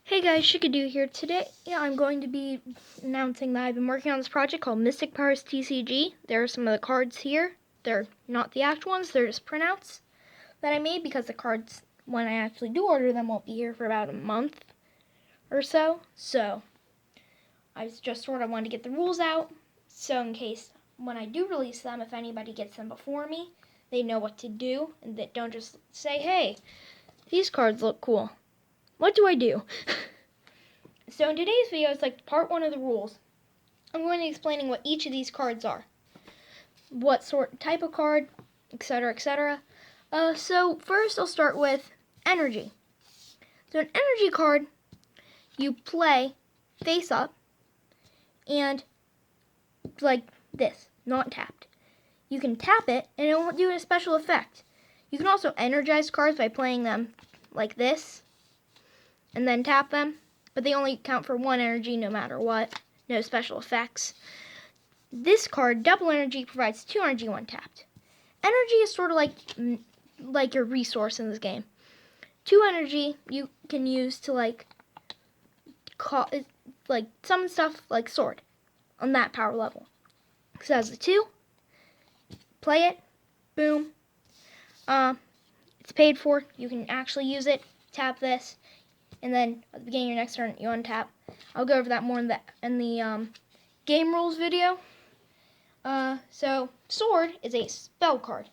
Hey guys, Shikadu here. Today, I'm going to be announcing that I've been working on this project called Mystic Powers TCG. There are some of the cards here. They're not the actual ones, they're just printouts that I made because the cards, when I actually do order them, won't be here for about a month or so. So, I just sort of wanted to get the rules out, so in case when I do release them, if anybody gets them before me, they know what to do, and that don't just say, hey, these cards look cool. What do I do? So in today's video, it's like part 1 of the rules. I'm going to be explaining what each of these cards are. What type of card, etc., etc. So first I'll start with energy. So an energy card, you play face up and like this, not tapped. You can tap it and it won't do a special effect. You can also energize cards by playing them like this and then tap them. But they only count for 1 energy no matter what. No special effects. This card, double energy, provides 2 energy when tapped. Energy is sort of like your resource in this game. 2 energy you can use to like some stuff like sword on that power level. So as a 2, play it, boom. It's paid for. You can actually use it. Tap this. And then at the beginning of your next turn, you untap. I'll go over that more in the game rules video. So sword is a spell card.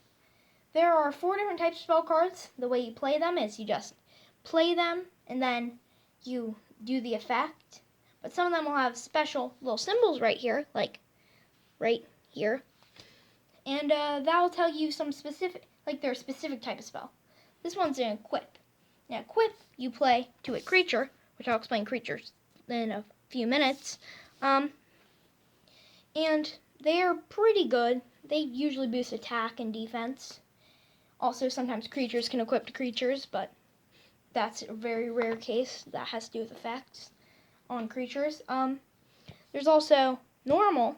There are 4 different types of spell cards. The way you play them is you just play them and then you do the effect. But some of them will have special little symbols right here, like right here. And that will tell you some specific, like their specific type of spell. This one's an equip. Now, equip, you play to a creature, which I'll explain creatures in a few minutes. And they are pretty good. They usually boost attack and defense. Also, sometimes creatures can equip to creatures, but that's a very rare case. That has to do with effects on creatures. There's also normal,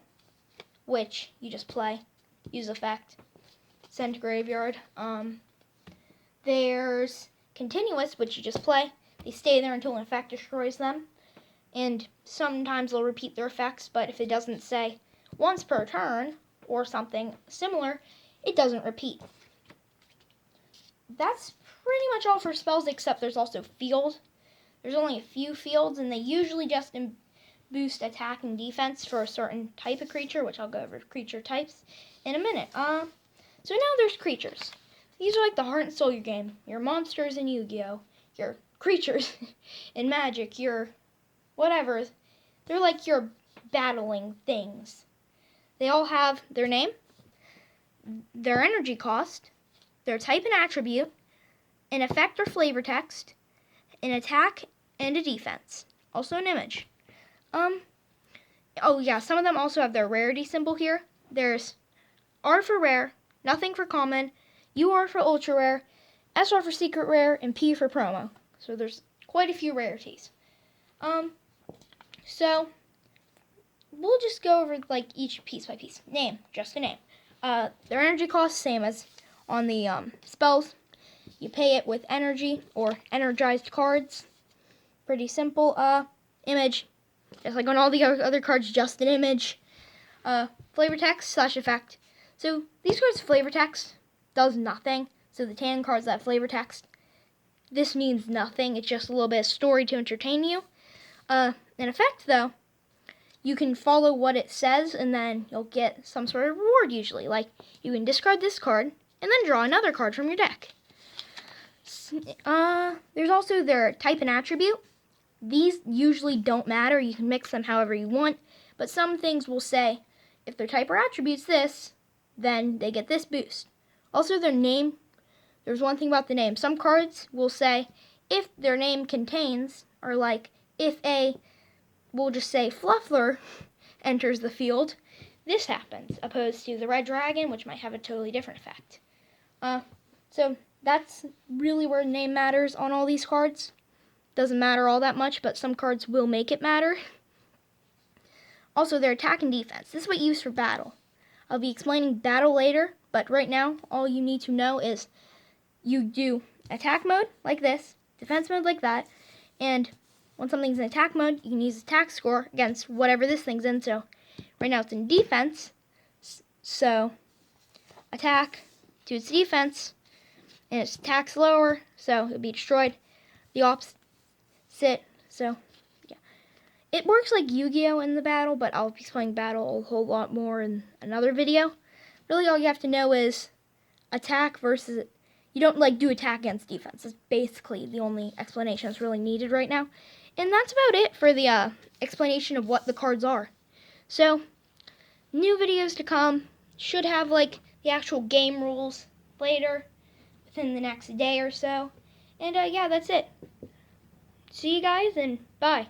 which you just play, use effect, send to graveyard. There's continuous, which you just play. They stay there until an effect destroys them. And sometimes they'll repeat their effects, but if it doesn't say once per turn or something similar, it doesn't repeat. That's pretty much all for spells, except there's also field. There's only a few fields, and they usually just boost attack and defense for a certain type of creature, which I'll go over creature types in a minute. So now there's creatures. These are like the heart and soul of your game. Your monsters in Yu-Gi-Oh! Your creatures in Magic, your whatever. They're like your battling things. They all have their name, their energy cost, their type and attribute, an effect or flavor text, an attack, and a defense. Also an image. Oh yeah, some of them also have their rarity symbol here. There's R for rare, nothing for common, UR for ultra rare, SR for secret rare, and P for promo. So there's quite a few rarities. So we'll just go over like each piece by piece. Name, just a name. Their energy cost, same as on the spells. You pay it with energy or energized cards. Pretty simple. Image, just like on all the other cards, just an image. Flavor text / effect. So these cards' flavor text does nothing. So the tan cards that flavor text, this means nothing. It's just a little bit of story to entertain you. An effect, though, you can follow what it says, and then you'll get some sort of reward usually. Like, you can discard this card, and then draw another card from your deck. There's also their type and attribute. These usually don't matter. You can mix them however you want. But some things will say, if their type or attribute's this, then they get this boost. Also, their name. There's one thing about the name. Some cards will say, if their name contains, or like, if we'll just say Fluffler enters the field, this happens, opposed to the Red Dragon, which might have a totally different effect. So that's really where name matters on all these cards. Doesn't matter all that much, but some cards will make it matter. Also, their attack and defense. This is what you use for battle. I'll be explaining battle later, but right now, all you need to know is you do attack mode like this, defense mode like that, and when something's in attack mode, you can use attack score against whatever this thing's in. So right now it's in defense. So attack to its defense, and its attack's lower, so it'll be destroyed. The opposite. So yeah, it works like Yu-Gi-Oh in the battle, but I'll be explaining battle a whole lot more in another video. Really, all you have to know is attack versus. You don't like do attack against defense. It's basically the only explanation that's really needed right now. And that's about it for the explanation of what the cards are. So, new videos to come. Should have like the actual game rules later, within the next day or so. And yeah, that's it. See you guys, and bye.